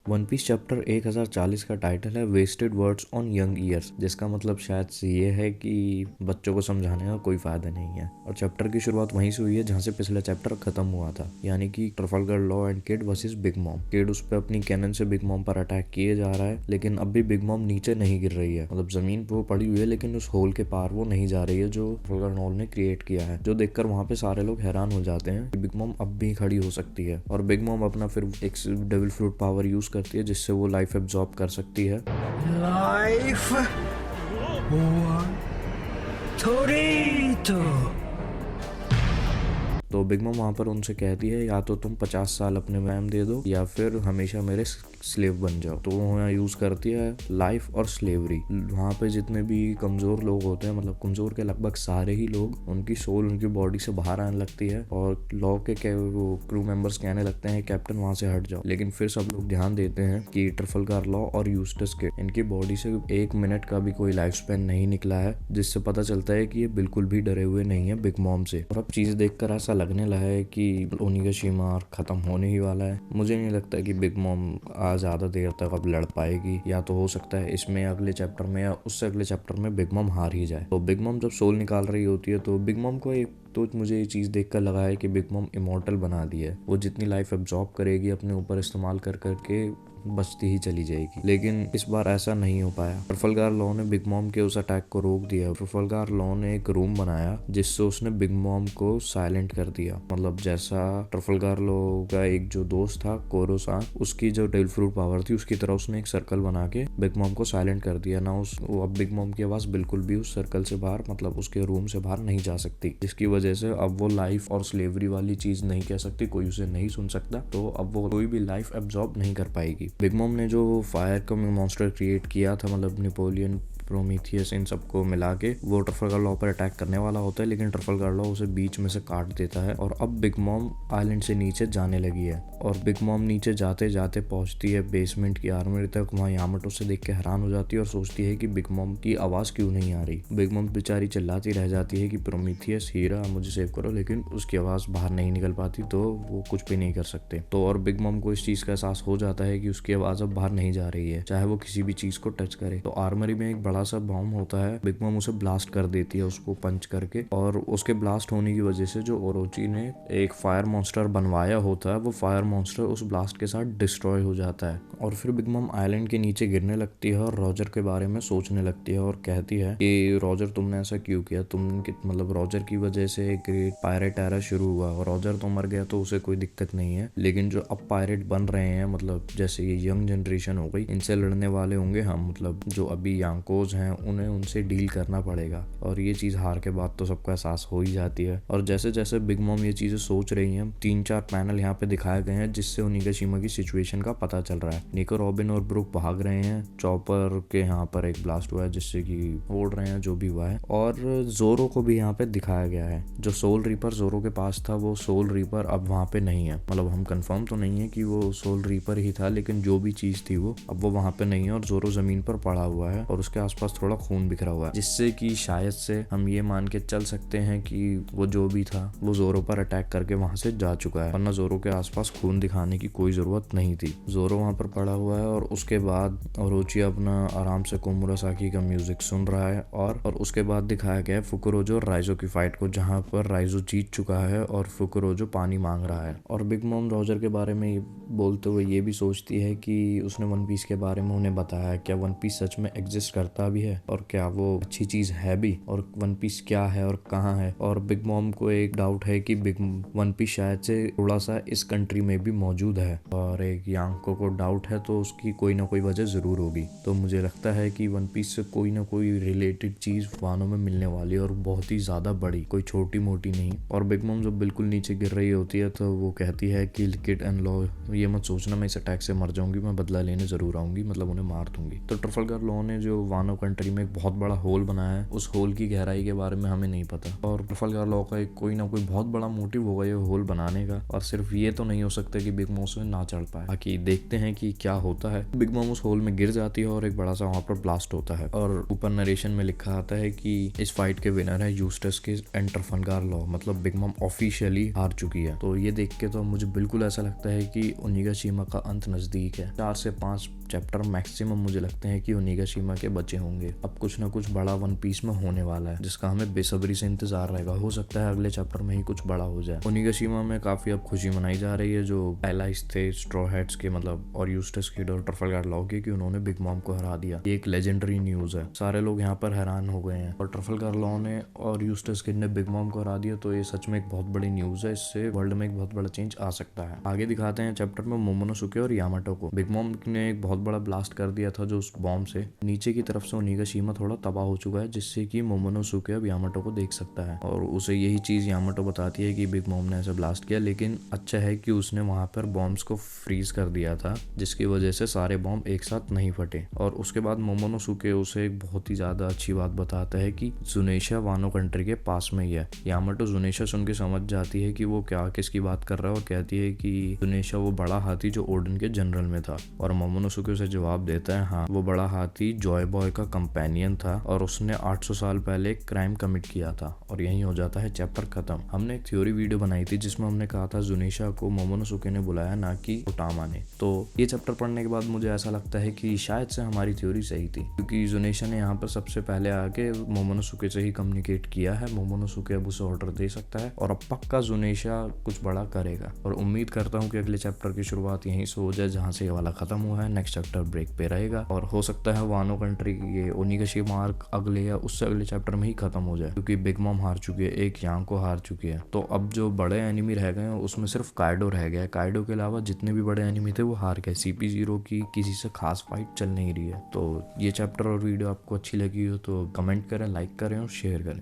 One piece chapter 1040 का title है wasted words on young years, जिसका मतलब शायद से ये है कि बच्चों को समझाने का कोई फायदा नहीं है। और चैप्टर की शुरुआत वहीं से हुई है जहां से पिछला चैप्टर खत्म हुआ था, यानी कि Trafalgar law and kid versus big mom. Kid उस पर अपनी कैनन से बिग मॉम पर अटैक किए जा रहा है, लेकिन अब भी बिग मॉम नीचे नहीं गिर रही है। मतलब जमीन पे वो पड़ी हुई है, लेकिन उस होल के पार वो नहीं जा रही है जो ट्रफलगर लॉ ने क्रिएट किया है, जो देखकर वहाँ पे सारे लोग हैरान हो जाते हैं कि बिग मॉम अब भी खड़ी हो सकती है। और बिग मॉम अपना फिर एक डेविल फ्रूट पावर यूज करती है, जिससे वो लाइफ एब्जॉर्ब कर सकती है। लाइफ थोड़ी तो बिग मॉम वहाँ पर उनसे कहती है या तो तुम 50 साल अपने मैम दे दो या फिर हमेशा मेरे स्लेव बन जाओ। तो वो यहाँ यूज करती है लाइफ और स्लेवरी। वहाँ पे जितने भी कमजोर लोग होते हैं, मतलब कमजोर के लगभग सारे ही लोग, उनकी सोल उनकी बॉडी से बाहर आने लगती है और लॉ के वो क्रू मेंबर्स कहने लगते हैं कैप्टन वहाँ से हट जाओ। लेकिन फिर सब लोग ध्यान देते हैं कि ट्रफलगर लॉ और यूस्टस किड, इनकी बॉडी से 1 मिनट का भी कोई लाइफ स्पैन नहीं निकला है, जिससे पता चलता है कि ये बिल्कुल भी डरे हुए नहीं है बिग मॉम से। और अब चीज देखकर ऐसा लगने लगा है कि ओनिगाशिमा खत्म होने ही वाला है। मुझे नहीं लगता कि बिग मॉम ज्यादा देर तक अब लड़ पाएगी, या तो हो सकता है इसमें अगले चैप्टर में या उससे अगले चैप्टर में बिग मॉम हार ही जाए। तो बिग मॉम जब सोल निकाल रही होती है तो बिग मॉम को एक तो मुझे ये चीज़ देखकर लगा है कि बिग मॉम इमॉर्टल बना दी है। वो जितनी लाइफ एब्जॉर्ब करेगी अपने ऊपर इस्तेमाल कर करके बचती ही चली जाएगी। लेकिन इस बार ऐसा नहीं हो पाया। ट्रफलगर लॉ ने बिग मॉम के उस अटैक को रोक दिया। ट्रफलगर लॉ ने एक रूम बनाया जिससे उसने बिग मॉम को साइलेंट कर दिया। मतलब जैसा ट्रफलगर लॉ का एक जो दोस्त था कोरोसान, उसकी जो डेविल फ्रूट पावर थी उसकी तरह उसने एक सर्कल बना के बिग मॉम को साइलेंट कर दिया ना। अब बिग मॉम की आवाज बिल्कुल भी उस सर्कल से बाहर, मतलब उसके रूम से बाहर नहीं जा सकती, जिसकी वजह से अब वो लाइफ और स्लेवरी वाली चीज नहीं कह सकती, कोई उसे नहीं सुन सकता। तो अब वो कोई भी लाइफ एब्जॉर्ब नहीं कर पाएगी। बिग मॉम ने जो फायर का मॉन्स्टर क्रिएट किया था, मतलब नेपोलियन, प्रोमीथियस, इन सबको मिला के वो ट्रफलगर लॉ पर अटैक करने वाला होता है, लेकिन ट्रफलगर लॉ उसे बीच में से काट देता है और अब बिग मॉम आइलैंड से नीचे जाने लगी है। और बिग मॉम नीचे जाते जाते पहुंचती है बेसमेंट की आर्मरी तक। वहाँ यामाटो से देख के हैरान हो जाती है और सोचती है कि बिग मॉम की आवाज क्यों नहीं आ रही। बिग मॉम बेचारी चिल्लाती रह जाती है कि प्रोमीथियस, हीरा, मुझे सेव करो, लेकिन उसकी आवाज बाहर नहीं निकल पाती, तो वो कुछ भी नहीं कर सकते। तो और बिग मॉम को इस चीज का एहसास हो जाता है कि उसकी आवाज अब बाहर नहीं जा रही है, चाहे वो किसी भी चीज को टच करे। तो आर्मरी में एक बड़ा सा बॉम्ब होता है, बिग मॉम उसे ब्लास्ट कर देती है उसको पंच करके, और उसके ब्लास्ट होने की वजह से जो ओरोची ने एक फायर मॉन्स्टर बनवाया होता है, वो फायर मॉन्स्टर उस ब्लास्ट के साथ डिस्ट्रॉय हो जाता है। और फिर बिग मॉम आइलैंड के नीचे गिरने लगती है और रॉजर के बारे में सोचने लगती है और कहती है कि रॉजर तुमने ऐसा क्यों किया, मतलब रॉजर की वजह से एक ग्रेट पायरेट एरा शुरू हुआ। और रॉजर तो मर गया तो उसे कोई दिक्कत नहीं है, लेकिन जो अब पायरेट बन रहे हैं, मतलब जैसे ये यंग जनरेशन हो गई, इनसे लड़ने वाले होंगे हम, मतलब जो अभी यांकोज हैं उन्हें उनसे डील करना पड़ेगा। और ये चीज हार के बाद तो सबको एहसास हो ही जाती है। और जैसे जैसे बिग मॉम ये चीजें सोच रही हैं, 3-4 पैनल यहाँ पे दिखाए गए हैं जिससे ओनिगाशिमा की सिचुएशन का पता चल रहा है। निको, रॉबिन और ब्रुक भाग रहे हैं, चॉपर के यहाँ पर एक ब्लास्ट हुआ है जिससे कि उड़ रहे हैं, जो भी हुआ है। और जोरो को भी यहाँ पे दिखाया गया है। जो सोल रीपर जोरो के पास था, वो सोल रीपर अब वहाँ पे नहीं है। मतलब हम कंफर्म तो नहीं है कि वो सोल रीपर ही था, लेकिन जो भी चीज थी वो अब वो वहाँ पे नहीं है और जोरो जमीन पर पड़ा हुआ है और उसके आसपास थोड़ा खून बिखरा हुआ है, जिससे कि शायद से हम ये मान के चल सकते हैं कि वो जो भी था वो जोरो पर अटैक करके वहां से जा चुका है, वरना जोरो के आसपास खून दिखाने की कोई जरूरत नहीं थी। जोरो वहां पर पड़ा हुआ है और उसके बाद ओरोची अपना आराम से कोमुरासाकी का म्यूजिक सुन रहा है। और उसके बाद दिखाया गया है फुकुरोजो और राइजो की फाइट को, जहाँ पर राइजो जीत चुका है और फुकुरोजो पानी मांग रहा है। और बिग मॉम रॉजर के बारे में बोलते हुए ये भी सोचती है कि उसने वन पीस के बारे में उन्हें बताया, क्या वन पीस सच में एग्जिस्ट करता भी है और क्या वो अच्छी चीज है भी, और वन पीस क्या है और कहाँ है। और बिग मॉम को एक डाउट है कि वन पीस शायद से थोड़ा सा इस कंट्री में भी मौजूद है, और एक यांको को डाउट है, तो उसकी कोई ना कोई वजह जरूर होगी। तो मुझे लगता है कि वन पीस से कोई ना कोई रिलेटेड चीज वानों में मिलने वाली है, और बहुत ही ज्यादा बड़ी, कोई छोटी मोटी नहीं। और बिग मॉम जब बिल्कुल नीचे गिर रही होती है तो वो कहती है कि किड एंड लॉ, ये मत सोचना मैं इस अटैक से मर जाऊंगी, मैं बदला लेने जरूर आऊंगी, मतलब उन्हें मार दूंगी। तो ट्रफलगर लॉ ने जो वानों वानो कंट्री में एक बहुत बड़ा होल बना है, उस होल की गहराई के बारे में हमें नहीं पता और ट्रफलगार लॉ का एक कोई ना कोई बहुत बड़ा मोटिव होगा ये होल बनाने का। और सिर्फ ये तो नहीं हो सकता कि बिग मॉम उसमें ना चढ़ पाए। बाकी देखते हैं कि क्या होता है। बिग मॉम उस होल में गिर जाती है और एक बड़ा सा वहां पर ब्लास्ट होता है और ऊपर नरेशन में लिखा आता है कि इस फाइट के विनर है यूस्टस के एंड ट्रफलगार लॉ, मतलब बिग मॉम ऑफिशियली हार चुकी है। तो ये देख के तो मुझे बिल्कुल ऐसा लगता है कि ओनिगाशिमा का अंत नजदीक है। 4 से 5 चैप्टर मैक्सिमम मुझे लगते हैं कि ओनिगाशिमा के बचे होंगे। अब कुछ ना कुछ बड़ा वन पीस में होने वाला है जिसका हमें बेसब्री से इंतजार रहेगा। हो सकता है अगले चैप्टर में ही कुछ बड़ा हो जाए। ओनिगाशिमा में काफी अब खुशी मनाई जा रही है जो एलाइज थे स्ट्रॉ हैट्स के, मतलब और यूस्टस किड और ट्रफलगार लॉ के, कि उन्होंने बिग मॉम को हरा दिया। ये एक लेजेंडरी न्यूज है, सारे लोग यहाँ पर हैरान हो गए हैं। और ट्रफलगार लॉ ने और यूस्टस किड ने बिग मॉम को हरा दिया तो ये सच में एक बहुत बड़ी न्यूज है। इससे वर्ल्ड में एक बहुत बड़ा चेंज आ सकता है। आगे दिखाते हैं चैप्टर में मोमोनोसुके और यामाटो को। बिग मॉम ने एक बहुत बड़ा ब्लास्ट कर दिया था जो उस बॉम्ब से नीचे की तरफ से ओनिगाशिमा थोड़ा तबाह हो चुका है, जिससे कि मोमोनोसुके अब यामाटो को देख सकता है और उसे यही चीज यामाटो बताती है कि बिग मॉम ने ऐसा ब्लास्ट किया। लेकिन अच्छा है कि उसने वहां पर बॉम्ब्स को फ्रीज कर दिया था जिसकी वजह से सारे बॉम्ब एक साथ नहीं फटे। और उसके बाद मोमोनोसुके उसे एक बहुत ही ज्यादा अच्छी बात बताता है कि जुनेशा वानो कंट्री के पास में ही है। यामाटो जुनेशा सुन के समझ जाती है कि वो क्या किसकी बात कर रहा है और कहती है कि जुनेशा वो बड़ा हाथी जो ओडन के जनरल में था। और मोमोनोसुके उसे जवाब देता है हाँ, वो बड़ा हाथी जॉय बॉय का कंपेनियन था और उसने 800 साल पहले एक क्राइम कमिट किया था। और यही हो जाता है चैप्टर खत्म। हमने एक थ्योरी वीडियो बनाई थी जिसमें हमने कहा था जुनेशा को मोमोनोसुके ने बुलाया, ना कि ओटामा ने। तो ये चैप्टर पढ़ने के बाद मुझे ऐसा लगता है कि शायद से हमारी थ्योरी सही थी, क्योंकि जुनेशा ने यहाँ पर सबसे पहले आके मोमोनोसुके से ही कम्युनिकेट किया है। मोमोनोसुके अब उसे ऑर्डर दे सकता है और अब पक्का जुनेशा कुछ बड़ा करेगा। और उम्मीद करता हूँ कि अगले चैप्टर की शुरुआत यहीं से हो जाए जहाँ से ये वाला खत्म हुआ है। नेक्स्ट चैप्टर ब्रेक पे रहेगा और हो सकता है वानो कंट्री ये ओनिगाशिमा आर्क अगले या उससे अगले चैप्टर में ही खत्म हो जाए, क्योंकि बिग मॉम हार चुकी है, एक यांग को हार चुकी है। तो अब जो बड़े एनिमी रह गए हैं उसमें सिर्फ काइडो रह गया है। काइडो के अलावा जितने भी बड़े एनिमी थे वो हार गए। CP0 की किसी से खास फाइट चल नहीं रही है। तो ये चैप्टर और वीडियो आपको अच्छी लगी हो तो कमेंट करें, लाइक करें और शेयर करें।